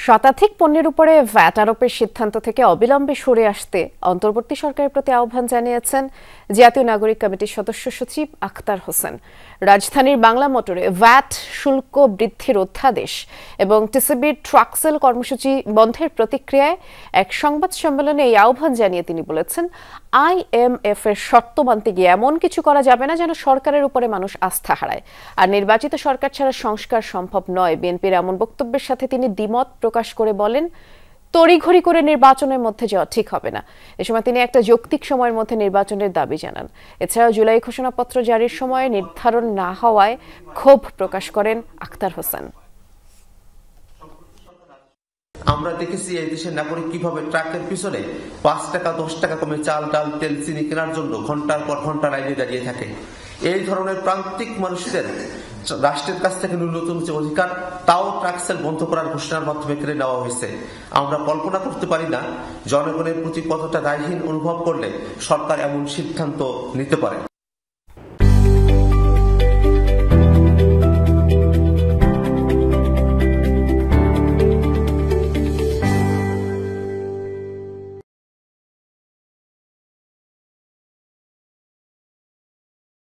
শতাধিক পণ্যের উপরে ভ্যাট আরোপের সিদ্ধান্ত থেকে অবিলম্বে সরে আসতে অন্তর্বর্তী সরকারের প্রতি আহ্বান জানিয়েছেন জাতীয় নাগরিক কমিটির সদস্য সচিব আখতার হোসেন। রাজধানীর বাংলা মোটরে ভ্যাট শুল্ক বৃদ্ধির অধ্যাদেশ এবং টিসিবির ট্রাকসেল কর্মসূচি বন্ধের প্রতিক্রিয়ায় এক সংবাদ সম্মেলনে এই আহ্বান জানিয়ে তিনি বলেছেন, IMF এর শর্ত মানতে গিয়ে এমন কিছু করা যাবে না যেন সরকারের উপরে মানুষ আস্থা হারায়। আর নির্বাচিত সরকার ছাড়া সংস্কার সম্ভব নয়। বিএনপির এমন বক্তব্যের সাথে তিনি দ্বিমত প্রকাশ করে বলেন, তড়িঘড়ি করে নির্বাচনের মধ্যে যাওয়া ঠিক হবে না। এ সময় তিনি একটা যৌক্তিক সময়ের মধ্যে নির্বাচনের দাবি জানান। এছাড়াও জুলাই ঘোষণাপত্র জারির সময় নির্ধারণ না হওয়ায় ক্ষোভ প্রকাশ করেন আখতার হোসেন। আমরা দেখেছি এই দেশের নাগরিক কিভাবে ট্রাকের পিছনে 5 টাকা 10 টাকা কমে চাল, ডাল, তেল, চিনি কেনার জন্য ঘন্টার পর ঘন্টা লাইনে দাঁড়িয়ে থাকে। এই ধরনের প্রান্তিক মানুষদের রাষ্ট্রের কাছ থেকে ন্যূনতম যে অধিকার, তাও ট্রাকসেল বন্ধ করার ঘোষণার মাধ্যমে কেড়ে নেওয়া হয়েছে। আমরা কল্পনা করতে পারি না জনগণের প্রতি কতটা দায়হীন অনুভব করলে সরকার এমন সিদ্ধান্ত নিতে পারে।